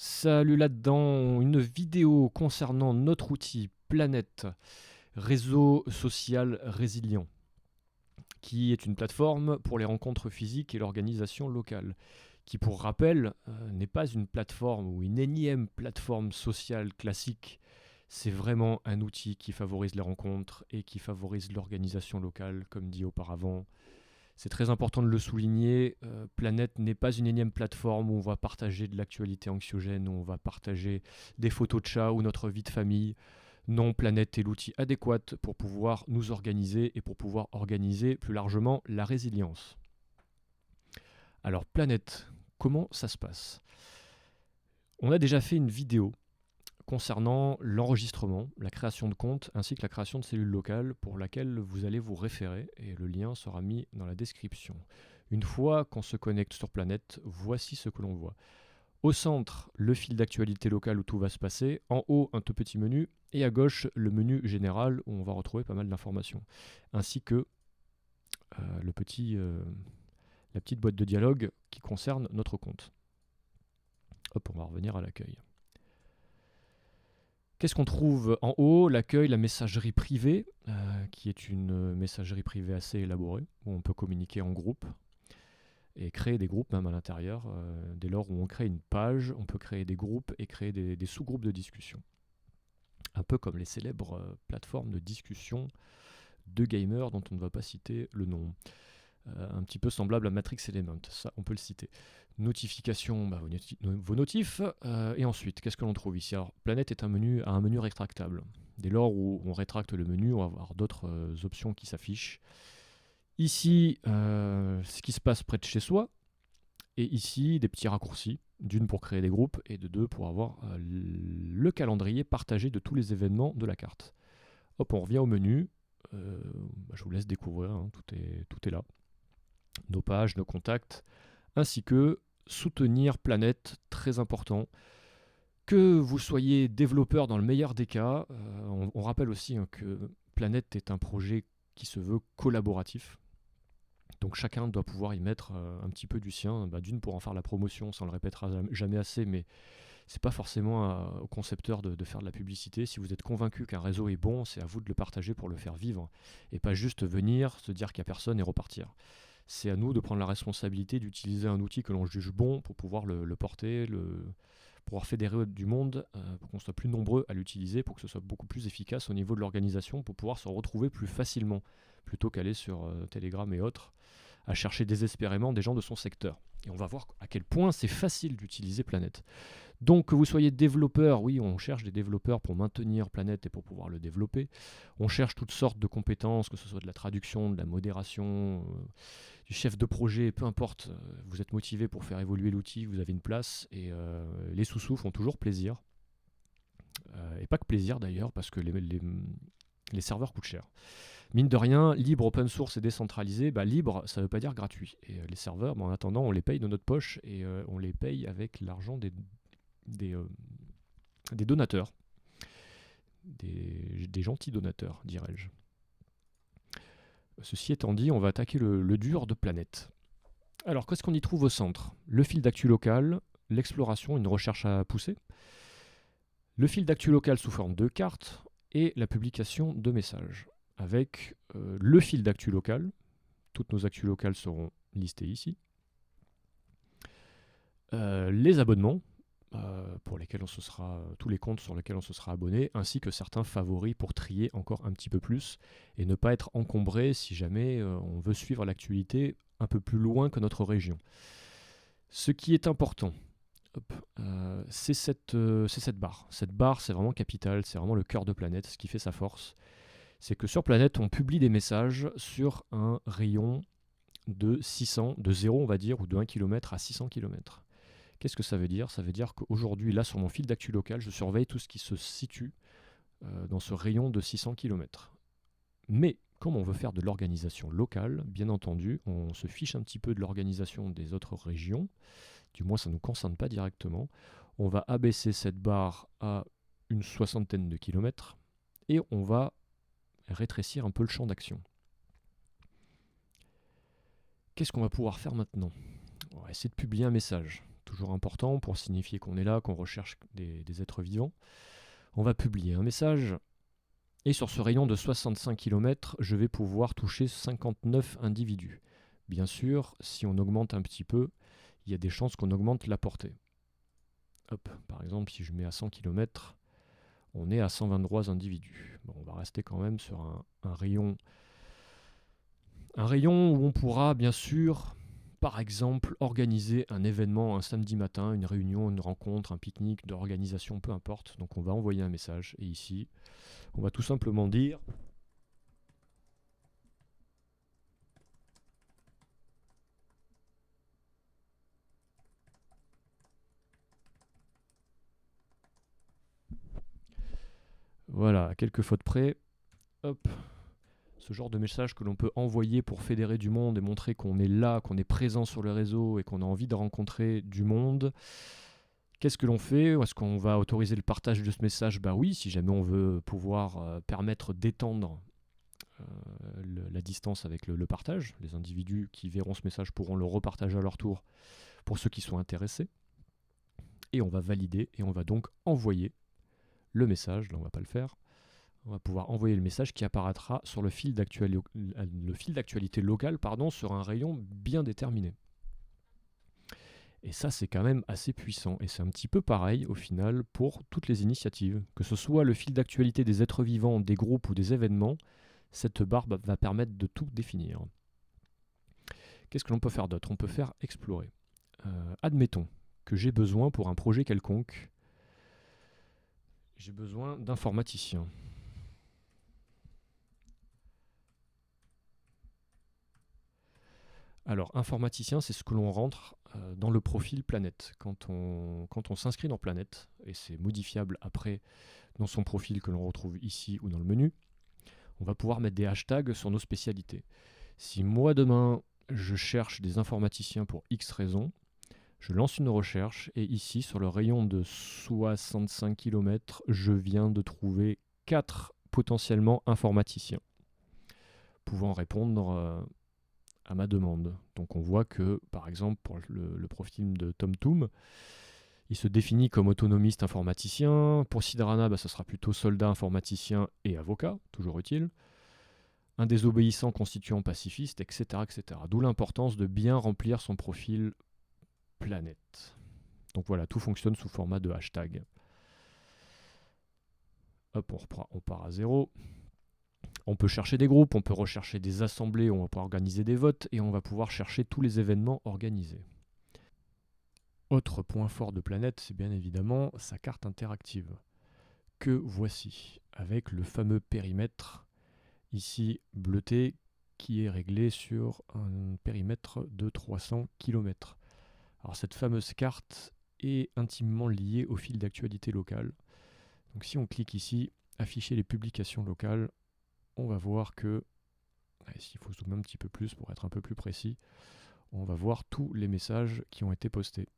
Salut là-dedans, une vidéo concernant notre outil Planète, réseau social résilient, qui est une plateforme pour les rencontres physiques et l'organisation locale, qui pour rappel n'est pas une plateforme ou une énième plateforme sociale classique, c'est vraiment un outil qui favorise les rencontres et qui favorise l'organisation locale, comme dit auparavant. C'est très important de le souligner, Planète n'est pas une énième plateforme où on va partager de l'actualité anxiogène, où on va partager des photos de chats ou notre vie de famille. Non, Planète est l'outil adéquat pour pouvoir nous organiser et pour pouvoir organiser plus largement la résilience. Alors Planète, comment ça se passe? On a déjà fait une vidéo concernant l'enregistrement, la création de comptes ainsi que la création de cellules locales pour laquelle vous allez vous référer et le lien sera mis dans la description. Une fois qu'on se connecte sur Planète, voici ce que l'on voit. Au centre, le fil d'actualité locale où tout va se passer. En haut, un tout petit menu. Et à gauche, le menu général où on va retrouver pas mal d'informations. Ainsi que le la petite boîte de dialogue qui concerne notre compte. Hop, on va revenir à l'accueil. Qu'est-ce qu'on trouve en haut? L'accueil, la messagerie privée, qui est une messagerie privée assez élaborée, où on peut communiquer en groupe et créer des groupes même à l'intérieur. Dès lors où on crée une page, on peut créer des groupes et créer des sous-groupes de discussion. Un peu comme les célèbres plateformes de discussion de gamers dont on ne va pas citer le nom. Un petit peu semblable à Matrix Element, ça on peut le citer. Notification, vos notifs, et ensuite, qu'est-ce que l'on trouve ici? Alors, Planète a un menu rétractable. Dès lors où on rétracte le menu, on va avoir d'autres options qui s'affichent. Ici, ce qui se passe près de chez soi, et ici, des petits raccourcis, d'une pour créer des groupes, et de deux pour avoir le calendrier partagé de tous les événements de la carte. Hop, on revient au menu, je vous laisse découvrir, hein, tout est là. Nos pages, nos contacts, ainsi que soutenir Planète, très important. Que vous soyez développeur dans le meilleur des cas, on rappelle aussi que Planète est un projet qui se veut collaboratif. Donc chacun doit pouvoir y mettre un petit peu du sien, d'une pour en faire la promotion, ça on le répétera jamais assez, mais c'est pas forcément au concepteur de faire de la publicité. Si vous êtes convaincu qu'un réseau est bon, c'est à vous de le partager pour le faire vivre, et pas juste venir, se dire qu'il n'y a personne et repartir. C'est à nous de prendre la responsabilité d'utiliser un outil que l'on juge bon pour pouvoir le porter, pouvoir fédérer du monde, pour qu'on soit plus nombreux à l'utiliser, pour que ce soit beaucoup plus efficace au niveau de l'organisation, pour pouvoir se retrouver plus facilement, plutôt qu'aller sur Telegram et autres, à chercher désespérément des gens de son secteur. Et on va voir à quel point c'est facile d'utiliser Planète. Donc que vous soyez développeur, oui, on cherche des développeurs pour maintenir Planète et pour pouvoir le développer. On cherche toutes sortes de compétences, que ce soit de la traduction, de la modération, du chef de projet, peu importe. Vous êtes motivé pour faire évoluer l'outil, vous avez une place et les sous-sous font toujours plaisir. Et pas que plaisir d'ailleurs, parce que les serveurs coûtent cher. Mine de rien, libre, open source et décentralisé, libre, ça ne veut pas dire gratuit. Et les serveurs, en attendant, on les paye de notre poche et on les paye avec l'argent des donateurs, des gentils donateurs, dirais-je. Ceci étant dit, on va attaquer le dur de Planète. Alors, qu'est-ce qu'on y trouve au centre? Le fil d'actu local, l'exploration, une recherche à pousser, le fil d'actu local sous forme de cartes et la publication de messages. Avec le fil d'actu local, toutes nos actus locales seront listées ici. Les abonnements, pour lesquels tous les comptes sur lesquels on se sera abonné, ainsi que certains favoris pour trier encore un petit peu plus et ne pas être encombré si jamais on veut suivre l'actualité un peu plus loin que notre région. Ce qui est important, c'est cette barre. Cette barre, c'est vraiment capital, c'est vraiment le cœur de Planète, ce qui fait sa force. C'est que sur Planète, on publie des messages sur un rayon de 0 on va dire, ou de 1 km à 600 km. Qu'est-ce que ça veut dire? Ça veut dire qu'aujourd'hui, là, sur mon fil d'actu local, je surveille tout ce qui se situe dans ce rayon de 600 km. Mais, comme on veut faire de l'organisation locale, bien entendu, on se fiche un petit peu de l'organisation des autres régions, du moins ça ne nous concerne pas directement. On va abaisser cette barre à une soixantaine de kilomètres et on va rétrécir un peu le champ d'action. Qu'est-ce qu'on va pouvoir faire maintenant? On va essayer de publier un message. toujours important pour signifier qu'on est là, qu'on recherche des êtres vivants. On va publier un message, et sur ce rayon de 65 km, je vais pouvoir toucher 59 individus. Bien sûr, si on augmente un petit peu, il y a des chances qu'on augmente la portée. Hop, par exemple, si je mets à 100 km, on est à 123 individus. Bon, on va rester quand même sur un rayon où on pourra bien sûr, par exemple, organiser un événement un samedi matin, une réunion, une rencontre, un pique-nique, d'organisation, peu importe. Donc on va envoyer un message, et ici, on va tout simplement dire voilà, à quelques fautes près, hop, ce genre de message que l'on peut envoyer pour fédérer du monde et montrer qu'on est là, qu'on est présent sur le réseau et qu'on a envie de rencontrer du monde. Qu'est-ce que l'on fait? Est-ce qu'on va autoriser le partage de ce message? Bah oui, si jamais on veut pouvoir permettre d'étendre la distance avec le partage. Les individus qui verront ce message pourront le repartager à leur tour pour ceux qui sont intéressés. Et on va valider et on va donc envoyer le message. Là, on ne va pas le faire. On va pouvoir envoyer le message qui apparaîtra sur le fil d'actualité local, sur un rayon bien déterminé. Et ça, c'est quand même assez puissant. Et c'est un petit peu pareil, au final, pour toutes les initiatives. Que ce soit le fil d'actualité des êtres vivants, des groupes ou des événements, cette barre va permettre de tout définir. Qu'est-ce que l'on peut faire d'autre? On peut faire explorer. Admettons que j'ai besoin pour un projet quelconque, j'ai besoin d'informaticiens. Alors, informaticien, c'est ce que l'on rentre dans le profil Planète. Quand on s'inscrit dans Planète, et c'est modifiable après dans son profil que l'on retrouve ici ou dans le menu, on va pouvoir mettre des hashtags sur nos spécialités. Si moi demain, je cherche des informaticiens pour X raisons, je lance une recherche et ici, sur le rayon de 65 km, je viens de trouver 4 potentiellement informaticiens pouvant répondre à ma demande. Donc on voit que, par exemple, pour le profil de TomToom, il se définit comme autonomiste informaticien. Pour Sidrana, ce sera plutôt soldat informaticien et avocat, toujours utile. Un désobéissant constituant pacifiste, etc. etc. D'où l'importance de bien remplir son profil Planète. Donc voilà, tout fonctionne sous format de hashtag. Hop, on part à 0. On peut chercher des groupes, on peut rechercher des assemblées, on va pouvoir organiser des votes et on va pouvoir chercher tous les événements organisés. Autre point fort de Planète, c'est bien évidemment sa carte interactive, que voici, avec le fameux périmètre, ici bleuté, qui est réglé sur un périmètre de 300 km. Alors cette fameuse carte est intimement liée au fil d'actualité locale. Donc si on clique ici, afficher les publications locales, on va voir que, s'il faut zoomer un petit peu plus pour être un peu plus précis, on va voir tous les messages qui ont été postés.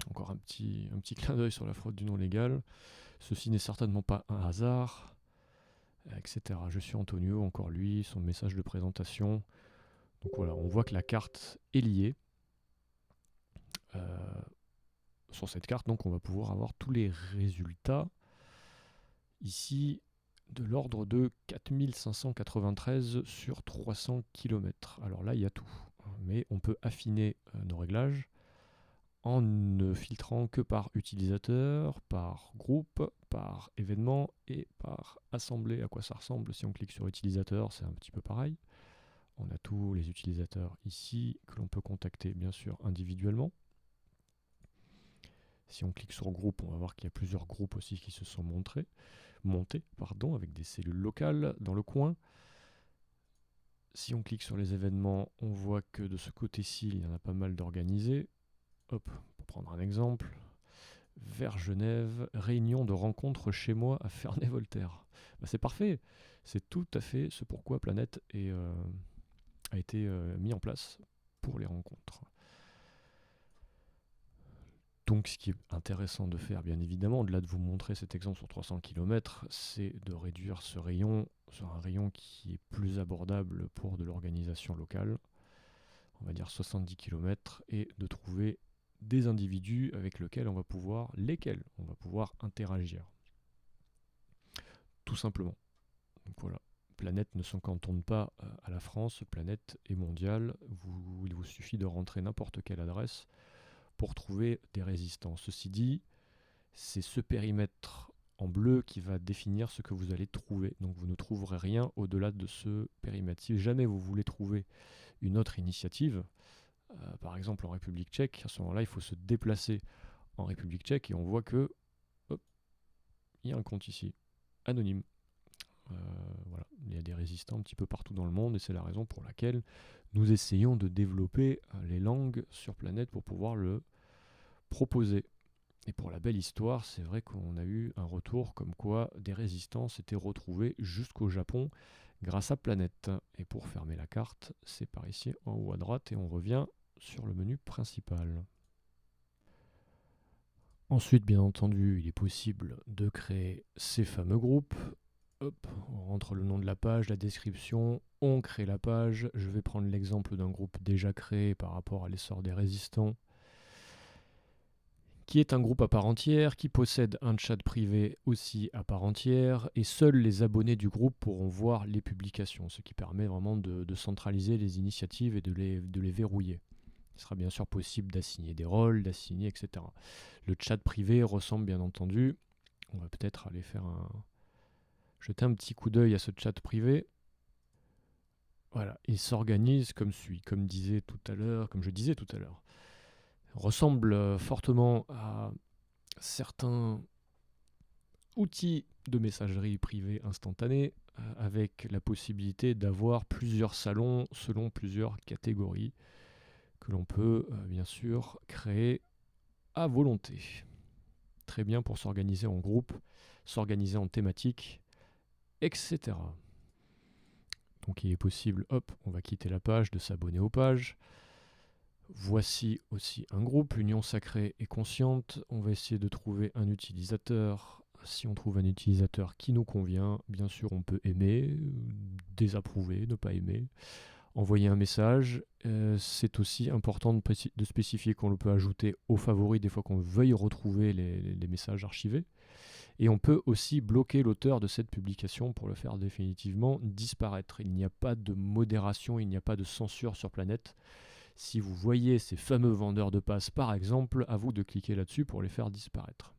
Encore un petit clin d'œil sur la fraude du nom légal. Ceci n'est certainement pas un hasard, etc. Je suis Antonio, encore lui, son message de présentation. Donc voilà, on voit que la carte est liée. Sur cette carte, donc, on va pouvoir avoir tous les résultats. Ici, de l'ordre de 4593 sur 300 km. Alors là, il y a tout. Mais on peut affiner nos réglages en ne filtrant que par utilisateur, par groupe, par événement et par assemblée. À quoi ça ressemble? Si on clique sur utilisateur, c'est un petit peu pareil. On a tous les utilisateurs ici que l'on peut contacter bien sûr individuellement. Si on clique sur groupe, on va voir qu'il y a plusieurs groupes aussi qui se sont montés, avec des cellules locales dans le coin. Si on clique sur les événements, on voit que de ce côté-ci, il y en a pas mal d'organisés. Hop, pour prendre un exemple, vers Genève, réunion de rencontre chez moi à Ferney-Voltaire. C'est parfait, c'est tout à fait ce pourquoi Planète a été mis en place pour les rencontres. Donc ce qui est intéressant de faire, bien évidemment, au-delà de vous montrer cet exemple sur 300 km, c'est de réduire ce rayon sur un rayon qui est plus abordable pour de l'organisation locale, on va dire 70 km, et de trouver des individus avec lesquels on va pouvoir interagir. Tout simplement. Donc voilà, planète ne se cantonne pas à la France, planète est mondiale. Il vous suffit de rentrer n'importe quelle adresse pour trouver des résistants. Ceci dit, c'est ce périmètre en bleu qui va définir ce que vous allez trouver. Donc vous ne trouverez rien au-delà de ce périmètre. Si jamais vous voulez trouver une autre initiative, par exemple en République tchèque, à ce moment-là, il faut se déplacer en République tchèque et on voit que il y a un compte ici, anonyme. Voilà. Il y a des résistants un petit peu partout dans le monde et c'est la raison pour laquelle nous essayons de développer les langues sur planète pour pouvoir le proposer. Et pour la belle histoire, c'est vrai qu'on a eu un retour comme quoi des résistants s'étaient retrouvés jusqu'au Japon grâce à Planète. Et pour fermer la carte, c'est par ici en haut à droite et on revient sur le menu principal. Ensuite, bien entendu, il est possible de créer ces fameux groupes. Hop, on rentre le nom de la page, la description, on crée la page. Je vais prendre l'exemple d'un groupe déjà créé par rapport à l'essor des résistants, qui est un groupe à part entière, qui possède un chat privé aussi à part entière, et seuls les abonnés du groupe pourront voir les publications, ce qui permet vraiment de centraliser les initiatives et de les verrouiller. Il sera bien sûr possible d'assigner des rôles, etc. Le chat privé ressemble bien entendu, on va peut-être aller jeter un petit coup d'œil à ce chat privé. Voilà, il s'organise comme suit, comme je disais tout à l'heure. Ressemble fortement à certains outils de messagerie privée instantanée avec la possibilité d'avoir plusieurs salons selon plusieurs catégories que l'on peut bien sûr créer à volonté. Très bien pour s'organiser en groupe, s'organiser en thématique, etc. Donc il est possible, on va quitter la page, de s'abonner aux pages. Voici aussi un groupe, Union Sacrée et Consciente. On va essayer de trouver un utilisateur. Si on trouve un utilisateur qui nous convient, bien sûr on peut aimer, désapprouver, ne pas aimer, envoyer un message. C'est aussi important de spécifier qu'on le peut ajouter aux favoris des fois qu'on veuille retrouver les messages archivés. Et on peut aussi bloquer l'auteur de cette publication pour le faire définitivement disparaître. Il n'y a pas de modération, il n'y a pas de censure sur Planète. Si vous voyez ces fameux vendeurs de passes par exemple, à vous de cliquer là-dessus pour les faire disparaître.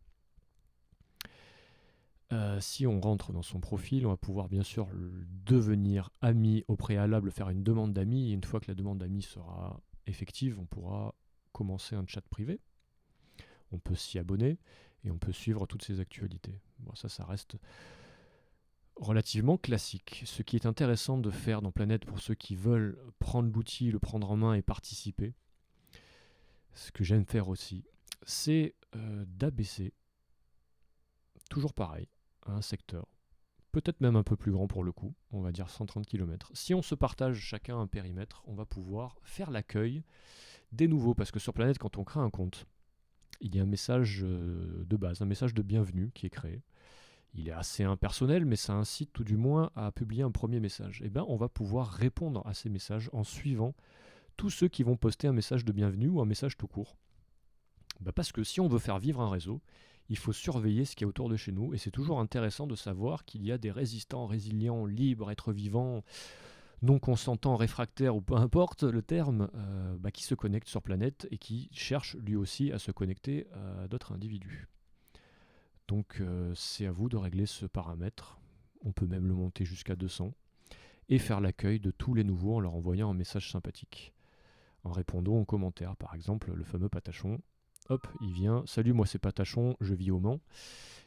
Si on rentre dans son profil, on va pouvoir bien sûr devenir ami au préalable, faire une demande d'amis, et une fois que la demande d'amis sera effective, on pourra commencer un chat privé. On peut s'y abonner et on peut suivre toutes ses actualités. Bon, ça reste relativement classique. Ce qui est intéressant de faire dans Planète pour ceux qui veulent prendre l'outil, le prendre en main et participer, ce que j'aime faire aussi, c'est d'abaisser, toujours pareil, à un secteur, peut-être même un peu plus grand pour le coup, on va dire 130 km. Si on se partage chacun un périmètre, on va pouvoir faire l'accueil des nouveaux, parce que sur Planète, quand on crée un compte, il y a un message de base, un message de bienvenue qui est créé. Il est assez impersonnel, mais ça incite tout du moins à publier un premier message. Et bien, on va pouvoir répondre à ces messages en suivant tous ceux qui vont poster un message de bienvenue ou un message tout court. Parce que si on veut faire vivre un réseau, il faut surveiller ce qui est autour de chez nous, et c'est toujours intéressant de savoir qu'il y a des résistants, résilients, libres, êtres vivants, non consentants, réfractaires ou peu importe le terme, qui se connectent sur Planète et qui cherchent lui aussi à se connecter à d'autres individus. Donc c'est à vous de régler ce paramètre, on peut même le monter jusqu'à 200, et faire l'accueil de tous les nouveaux en leur envoyant un message sympathique. En répondant aux commentaires, par exemple, le fameux Patachon, hop, il vient, salut, moi c'est Patachon, je vis au Mans.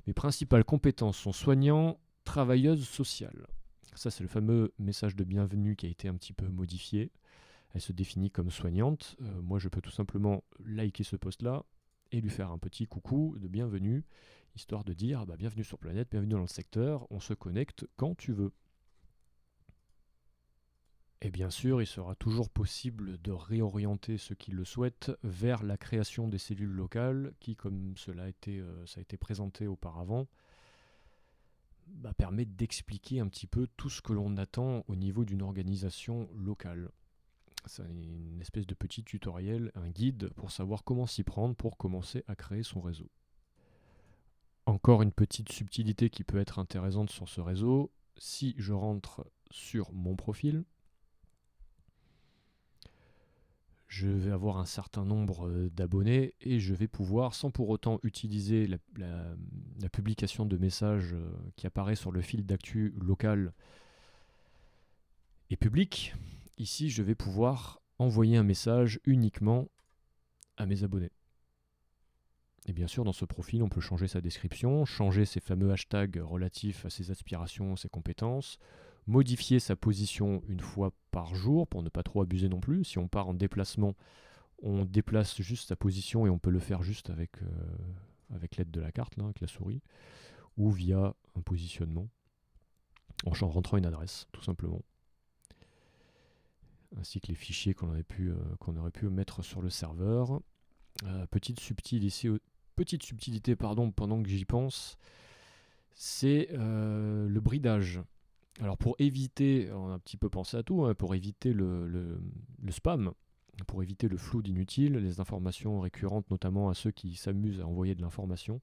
Mes principales compétences sont soignant, travailleuse sociale. Ça c'est le fameux message de bienvenue qui a été un petit peu modifié. Elle se définit comme soignante. Moi je peux tout simplement liker ce post-là et lui faire un petit coucou de bienvenue, histoire de dire bienvenue sur Planète, bienvenue dans le secteur, on se connecte quand tu veux. Et bien sûr, il sera toujours possible de réorienter ceux qui le souhaitent vers la création des cellules locales qui, comme ça a été présenté auparavant, permet d'expliquer un petit peu tout ce que l'on attend au niveau d'une organisation locale. C'est une espèce de petit tutoriel, un guide pour savoir comment s'y prendre pour commencer à créer son réseau. Encore une petite subtilité qui peut être intéressante sur ce réseau, si je rentre sur mon profil, je vais avoir un certain nombre d'abonnés et je vais pouvoir, sans pour autant utiliser la publication de messages qui apparaît sur le fil d'actu local et public, ici je vais pouvoir envoyer un message uniquement à mes abonnés. Et bien sûr, dans ce profil, on peut changer sa description, changer ses fameux hashtags relatifs à ses aspirations, ses compétences, modifier sa position une fois par jour pour ne pas trop abuser non plus. Si on part en déplacement, on déplace juste sa position et on peut le faire juste avec l'aide de la carte, là, avec la souris, ou via un positionnement, en rentrant une adresse, tout simplement. Ainsi que les fichiers qu'on aurait pu mettre sur le serveur. Petite subtilité, pendant que j'y pense, c'est le bridage. Alors pour éviter, on a un petit peu pensé à tout, hein, pour éviter le spam, pour éviter le flou d'inutile, les informations récurrentes, notamment à ceux qui s'amusent à envoyer de l'information,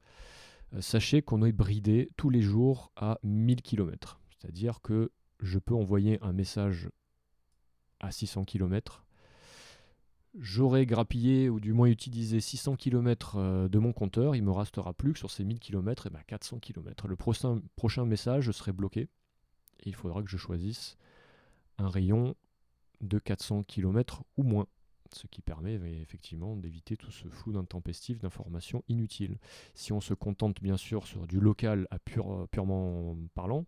sachez qu'on est bridé tous les jours à 1000 km. C'est-à-dire que je peux envoyer un message à 600 km. J'aurai grappillé ou du moins utilisé 600 km de mon compteur, il ne me restera plus que sur ces 1000 km 400 km. Le prochain message serait bloqué et il faudra que je choisisse un rayon de 400 km ou moins, ce qui permet effectivement d'éviter tout ce flou d'intempestif d'informations inutiles. Si on se contente bien sûr sur du local à purement parlant,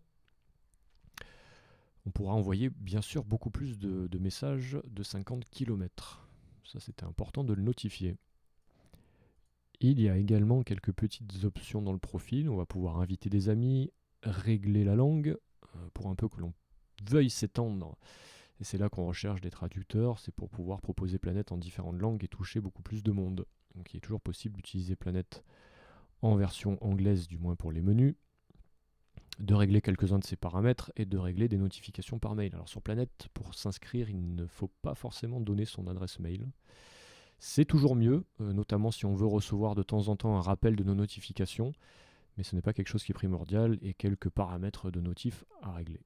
on pourra envoyer bien sûr beaucoup plus de messages de 50 km. Ça, c'était important de le notifier. Il y a également quelques petites options dans le profil. On va pouvoir inviter des amis, régler la langue, pour un peu que l'on veuille s'étendre. Et c'est là qu'on recherche des traducteurs, c'est pour pouvoir proposer Planète en différentes langues et toucher beaucoup plus de monde. Donc il est toujours possible d'utiliser Planète en version anglaise, du moins pour les menus, de régler quelques-uns de ces paramètres et de régler des notifications par mail. Alors sur Planète, pour s'inscrire, il ne faut pas forcément donner son adresse mail. C'est toujours mieux, notamment si on veut recevoir de temps en temps un rappel de nos notifications, mais ce n'est pas quelque chose qui est primordial et quelques paramètres de notif à régler.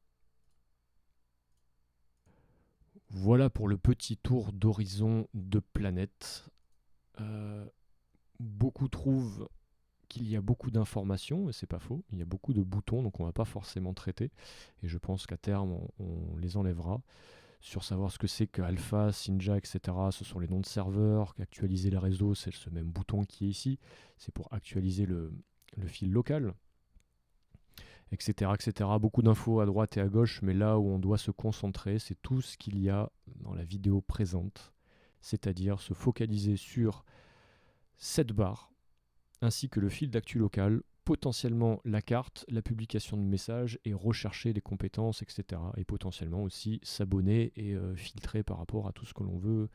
Voilà pour le petit tour d'horizon de Planète. Beaucoup trouvent qu'il y a beaucoup d'informations, et c'est pas faux, il y a beaucoup de boutons, donc on va pas forcément traiter, et je pense qu'à terme on les enlèvera. Sur savoir ce que c'est que Alpha, Sinja, etc., ce sont les noms de serveurs, qu'actualiser les réseaux, c'est ce même bouton qui est ici, c'est pour actualiser le fil local, etc., etc. Beaucoup d'infos à droite et à gauche, mais là où on doit se concentrer, c'est tout ce qu'il y a dans la vidéo présente, c'est-à-dire se focaliser sur cette barre, ainsi que le fil d'actu local, potentiellement la carte, la publication de messages et rechercher des compétences, etc. Et potentiellement aussi s'abonner et filtrer par rapport à tout ce que l'on veut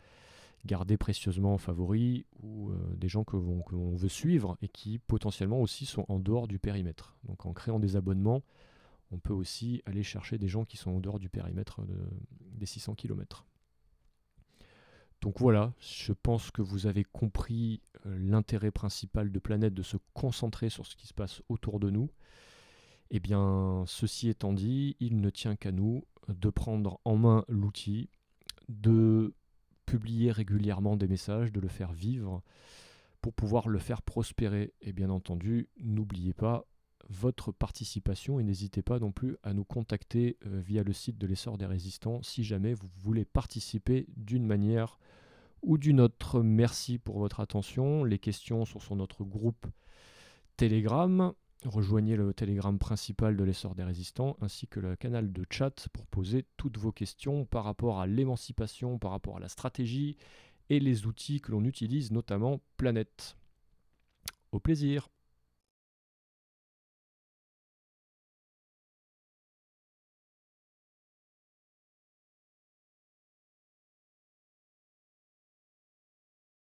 garder précieusement en favori ou des gens que l'on veut suivre et qui potentiellement aussi sont en dehors du périmètre. Donc en créant des abonnements, on peut aussi aller chercher des gens qui sont en dehors du périmètre des 600 km. Donc voilà, je pense que vous avez compris l'intérêt principal de Planète de se concentrer sur ce qui se passe autour de nous. Eh bien, ceci étant dit, il ne tient qu'à nous de prendre en main l'outil, de publier régulièrement des messages, de le faire vivre pour pouvoir le faire prospérer. Et bien entendu, n'oubliez pas votre participation et n'hésitez pas non plus à nous contacter via le site de l'Essor des Résistants si jamais vous voulez participer d'une manière ou d'une autre. Merci pour votre attention. Les questions sont sur notre groupe Telegram. Rejoignez le Telegram principal de l'Essor des Résistants ainsi que le canal de chat pour poser toutes vos questions par rapport à l'émancipation, par rapport à la stratégie et les outils que l'on utilise, notamment Planète. Au plaisir.